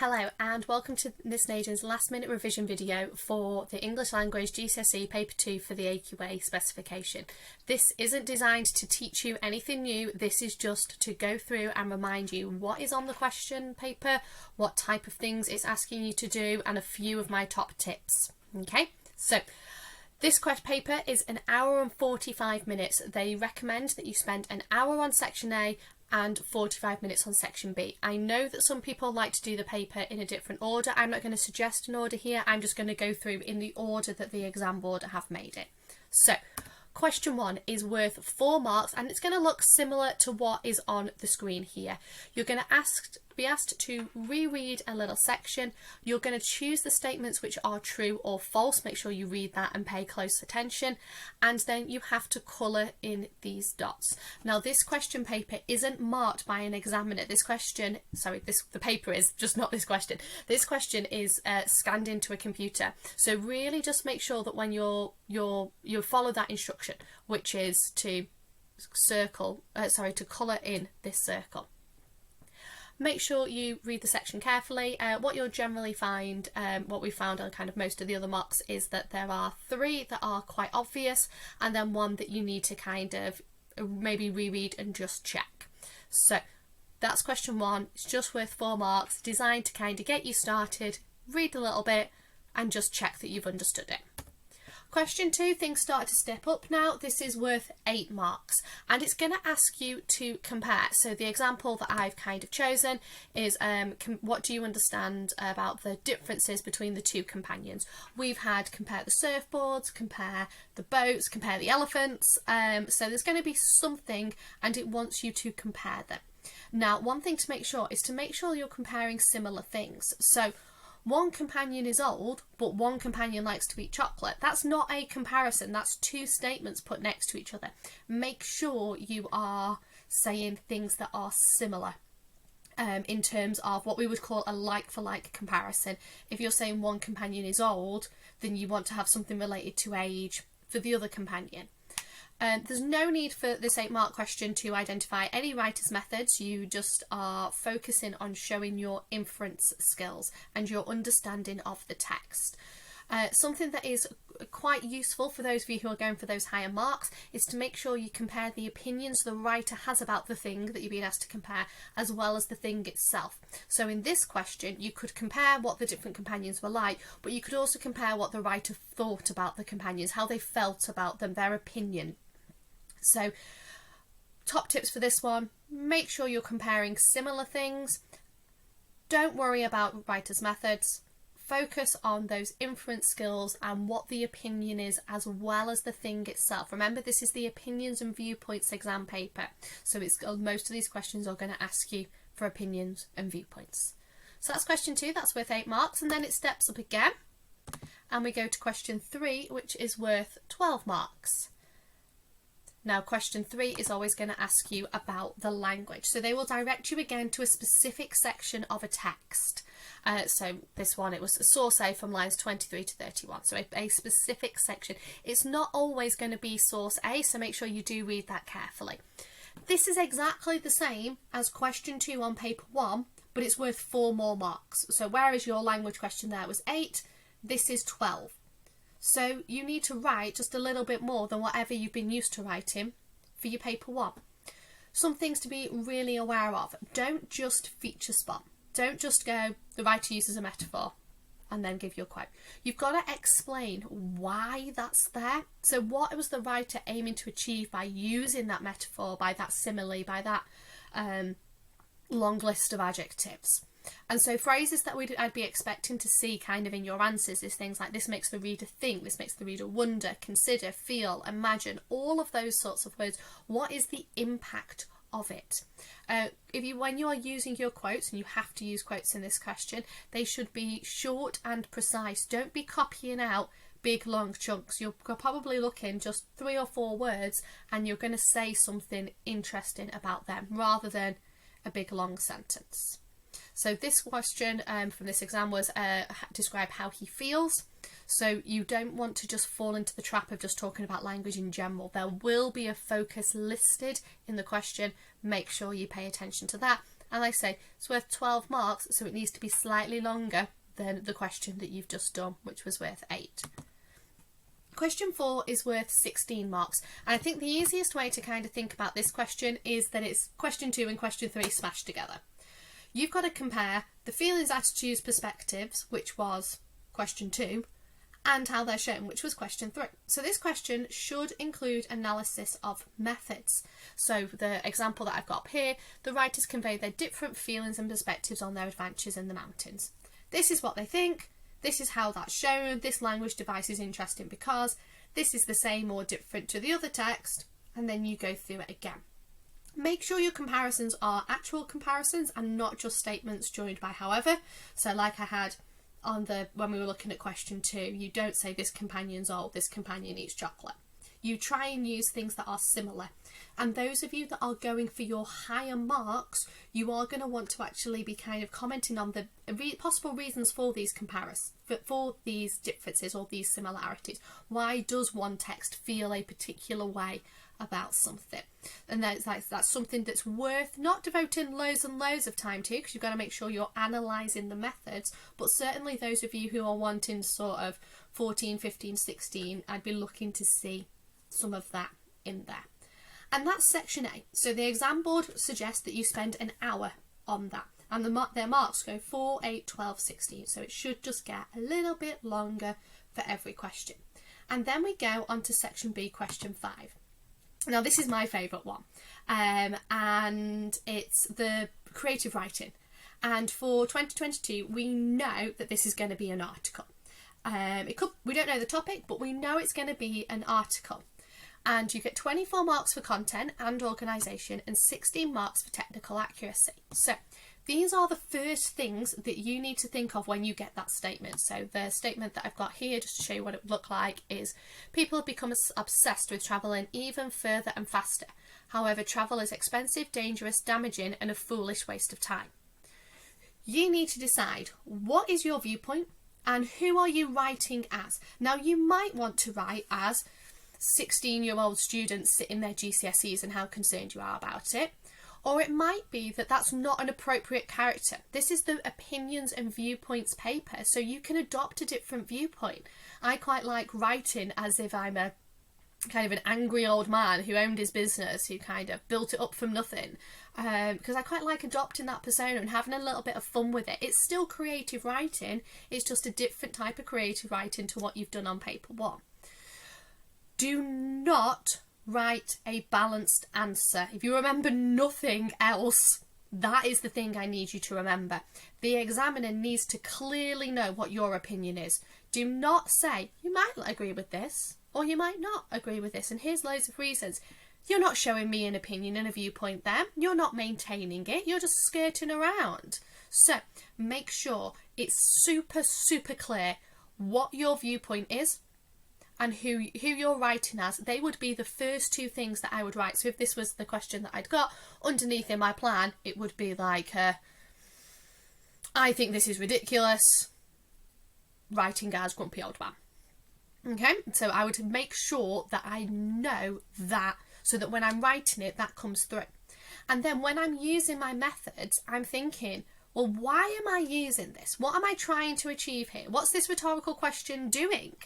Hello and welcome to Miss Naden's last minute revision video for the English Language GCSE Paper 2 for the AQA specification. This isn't designed to teach you anything new, this is just to go through and remind you what is on the question paper, what type of things it's asking you to do, and a few of my top tips. Okay, so this question paper is an hour and 45 minutes. They recommend that you spend an hour on section A and 45 minutes on section B. I know that some people like to do the paper in a different order. I'm not going to suggest an order here. I'm just going to go through in the order that the exam board have made it. So question 1 is worth 4 marks and it's going to look similar to what is on the screen here. You're going to be asked to reread a little section. You're going to choose the statements which are true or false. Make sure you read that and pay close attention. And then you have to colour in these dots. Now this question paper isn't marked by an examiner. The paper is, just not this question. This question is scanned into a computer. So really just make sure that when you follow that instruction, which is to colour in this circle. Make sure you read the section carefully. What you'll generally find, what we found on kind of most of the other mocks, is that there are 3 that are quite obvious and then 1 that you need to kind of maybe reread and just check. So that's question 1. It's just worth 4 marks, designed to kind of get you started, read a little bit and just check that you've understood it. Question 2, things start to step up now. This is worth 8 marks and it's going to ask you to compare. So the example that I've kind of chosen is what do you understand about the differences between the 2 companions? We've had compare the surfboards, compare the boats, compare the elephants. So there's going to be something and it wants you to compare them. Now one thing to make sure is to make sure you're comparing similar things. So one companion is old, but one companion likes to eat chocolate. That's not a comparison. That's 2 statements put next to each other. Make sure you are saying things that are similar in terms of what we would call a like-for-like comparison. If you're saying one companion is old, then you want to have something related to age for the other companion. There's no need for this 8-mark question to identify any writer's methods. You just are focusing on showing your inference skills and your understanding of the text. Something that is quite useful for those of you who are going for those higher marks is to make sure you compare the opinions the writer has about the thing that you're being asked to compare as well as the thing itself. So in this question you could compare what the different companions were like, but you could also compare what the writer thought about the companions, how they felt about them, their opinion. So top tips for this one: make sure you're comparing similar things. Don't worry about writer's methods. Focus on those inference skills and what the opinion is as well as the thing itself. Remember, this is the opinions and viewpoints exam paper. So most of these questions are going to ask you for opinions and viewpoints. So that's question 2, that's worth 8 marks. And then it steps up again and we go to question 3, which is worth 12 marks. Now question 3 is always going to ask you about the language. So they will direct you again to a specific section of a text. So this one, it was source A from lines 23 to 31. So a specific section. It's not always going to be source A, so make sure you do read that carefully. This is exactly the same as question 2 on paper 1, but it's worth 4 more marks. So whereas your language question there was 8, this is 12. So you need to write just a little bit more than whatever you've been used to writing for your paper 1. Some things to be really aware of. Don't just feature spot. Don't just go, the writer uses a metaphor and then give your quote. You've got to explain why that's there. So what was the writer aiming to achieve by using that metaphor, by that simile, by that long list of adjectives? And so phrases that I'd be expecting to see kind of in your answers is things like this makes the reader think, this makes the reader wonder, consider, feel, imagine, all of those sorts of words. What is the impact of it? When you are using your quotes, and you have to use quotes in this question, they should be short and precise. Don't be copying out big long chunks. You're probably looking just 3 or 4 words and you're going to say something interesting about them rather than a big long sentence. So this question from this exam was describe how he feels. So you don't want to just fall into the trap of just talking about language in general. There will be a focus listed in the question. Make sure you pay attention to that. And like I say, it's worth 12 marks, so it needs to be slightly longer than the question that you've just done, which was worth 8. Question 4 is worth 16 marks. And I think the easiest way to kind of think about this question is that it's question 2 and question 3 smashed together. You've got to compare the feelings, attitudes, perspectives, which was question 2, and how they're shown, which was question 3. So this question should include analysis of methods. So the example that I've got up here, the writers convey their different feelings and perspectives on their adventures in the mountains. This is what they think, this is how that's shown, this language device is interesting because, this is the same or different to the other text, and then you go through it again. Make sure your comparisons are actual comparisons and not just statements joined by however. So like I had when we were looking at question 2, you don't say this companion's old, this companion eats chocolate. You try and use things that are similar. And those of you that are going for your higher marks, you are going to want to actually be kind of commenting on the possible reasons for these for these differences or these similarities. Why does one text feel a particular way about something? And that's something that's worth not devoting loads and loads of time to, because you've got to make sure you're analysing the methods, but certainly those of you who are wanting sort of 14, 15, 16, I'd be looking to see some of that in there. And that's section A. So the exam board suggests that you spend an hour on that, and their marks go 4, 8, 12, 16, so it should just get a little bit longer for every question. And then we go on to section B, question 5. Now this is my favourite one, and it's the creative writing. And for 2022, we know that this is going to be an article. We don't know the topic, but we know it's going to be an article. And you get 24 marks for content and organisation and 16 marks for technical accuracy. So these are the first things that you need to think of when you get that statement. So the statement that I've got here, just to show you what it would look like, is people have become obsessed with travelling even further and faster. However, travel is expensive, dangerous, damaging and a foolish waste of time. You need to decide what is your viewpoint and who are you writing as. Now you might want to write as 16-year-old students sitting their GCSEs and how concerned you are about it. Or it might be that that's not an appropriate character. This is the opinions and viewpoints paper, so you can adopt a different viewpoint. I quite like writing as if I'm a kind of an angry old man who owned his business, who kind of built it up from nothing, because I quite like adopting that persona and having a little bit of fun with it. It's still creative writing, it's just a different type of creative writing to what you've done on paper 1. Do not write a balanced answer. If you remember nothing else, that is the thing I need you to remember. The examiner needs to clearly know what your opinion is. Do not say, you might agree with this, or you might not agree with this, and here's loads of reasons. You're not showing me an opinion and a viewpoint there. You're not maintaining it. You're just skirting around. So make sure it's super, super clear what your viewpoint is and who you're writing as. They would be the first 2 things that I would write. So if this was the question that I'd got underneath in my plan, it would be like, I think this is ridiculous, writing as grumpy old man. Okay, so I would make sure that I know that, so that when I'm writing it, that comes through. And then when I'm using my methods, I'm thinking, well, why am I using this? What am I trying to achieve here? What's this rhetorical question doing?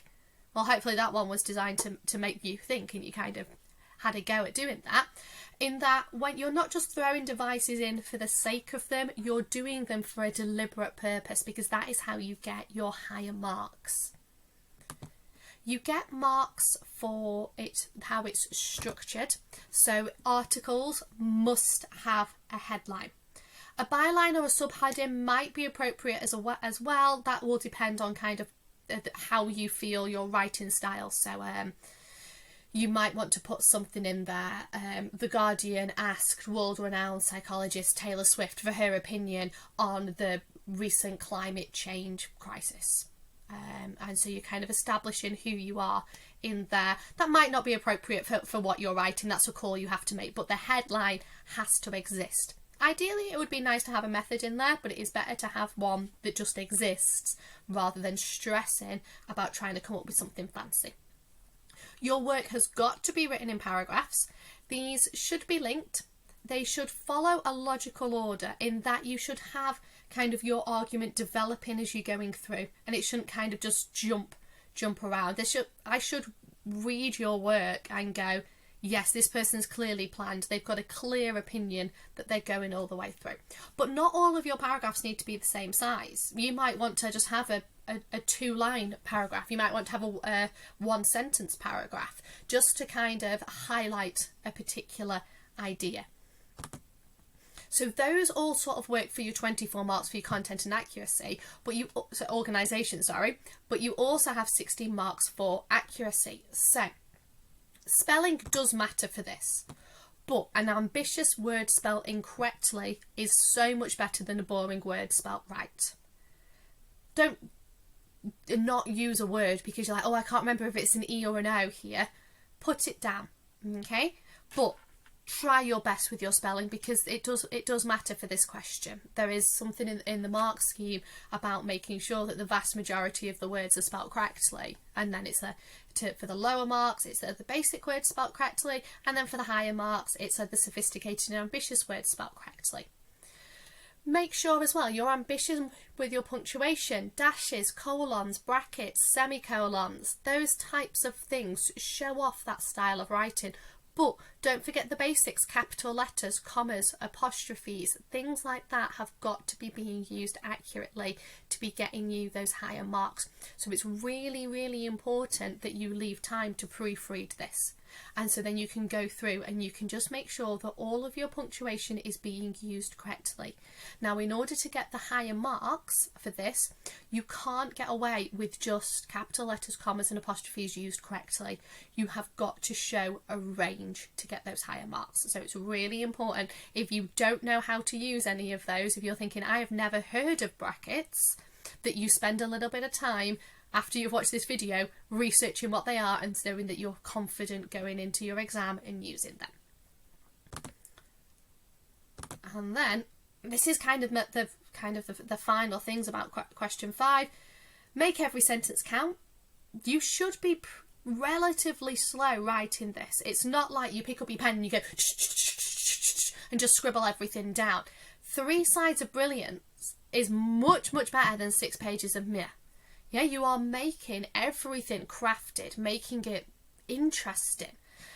Well, hopefully that one was designed to make you think, and you kind of had a go at doing that. In that, when you're not just throwing devices in for the sake of them, you're doing them for a deliberate purpose, because that is how you get your higher marks. You get marks for how it's structured. So articles must have a headline. A byline or a subheading might be appropriate as well. That will depend on kind of how you feel your writing style. So you might want to put something in there. The Guardian asked world-renowned psychologist Taylor Swift for her opinion on the recent climate change crisis. And so you're kind of establishing who you are in there. That might not be appropriate for what you're writing. That's a call you have to make. But the headline has to exist. Ideally, it would be nice to have a method in there, but it is better to have one that just exists rather than stressing about trying to come up with something fancy. Your work has got to be written in paragraphs. These should be linked. they should follow a logical order, in that you should have kind of your argument developing as you're going through, and it shouldn't kind of just jump around. I should read your work and go, yes, this person's clearly planned. They've got a clear opinion that they're going all the way through. But not all of your paragraphs need to be the same size. You might want to just have a 2-line paragraph. You might want to have a 1-sentence paragraph, just to kind of highlight a particular idea. So those all sort of work for your 24 marks for your content and accuracy, organisation, but you also have 16 marks for accuracy. So spelling does matter for this, but an ambitious word spelled incorrectly is so much better than a boring word spelled right. Don't not use a word because you're like, oh, I can't remember if it's an E or an O here. Put it down, okay? But try your best with your spelling, because it does matter for this question. There is something in the mark scheme about making sure that the vast majority of the words are spelt correctly, and then it's for the lower marks it's the basic words spelt correctly, and then for the higher marks it's the sophisticated and ambitious words spelt correctly. Make sure as well you're ambitious with your punctuation, dashes, colons, brackets, semicolons, those types of things. Show off that style of writing. But don't forget the basics: capital letters, commas, apostrophes, things like that have got to be being used accurately to be getting you those higher marks. So it's really, really important that you leave time to proofread this. And so then you can go through and you can just make sure that all of your punctuation is being used correctly. Now, in order to get the higher marks for this, you can't get away with just capital letters, commas and apostrophes used correctly. You have got to show a range to get those higher marks. So it's really important, if you don't know how to use any of those, if you're thinking, I have never heard of brackets, that you spend a little bit of time after you've watched this video researching what they are and knowing that you're confident going into your exam and using them. And then this is kind of the final things about question 5. Make every sentence count. You should be relatively slow writing this. It's not like you pick up your pen and you go and just scribble everything down. 3 sides of brilliance is much, much better than 6 pages of meh. Yeah, you are making everything crafted, making it interesting.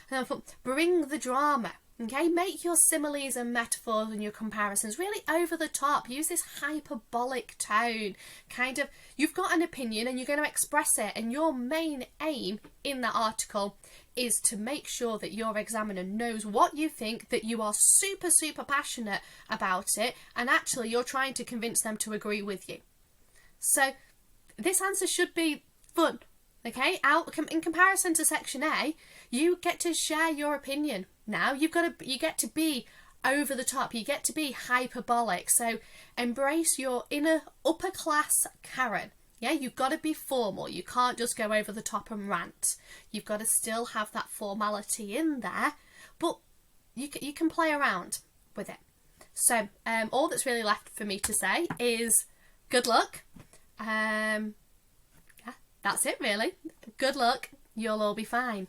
And I thought, bring the drama, okay? Make your similes and metaphors and your comparisons really over the top. Use this hyperbolic tone. Kind of, you've got an opinion and you're going to express it, and your main aim in that article is to make sure that your examiner knows what you think, that you are super, super passionate about it, and actually you're trying to convince them to agree with you. So this answer should be fun, okay? In comparison to section A, you get to share your opinion. Now you get to be over the top. You get to be hyperbolic. So embrace your inner upper class Karen. Yeah, you've got to be formal. You can't just go over the top and rant. You've got to still have that formality in there, but you can play around with it. So all that's really left for me to say is good luck. Yeah, that's it really. Good luck. You'll all be fine.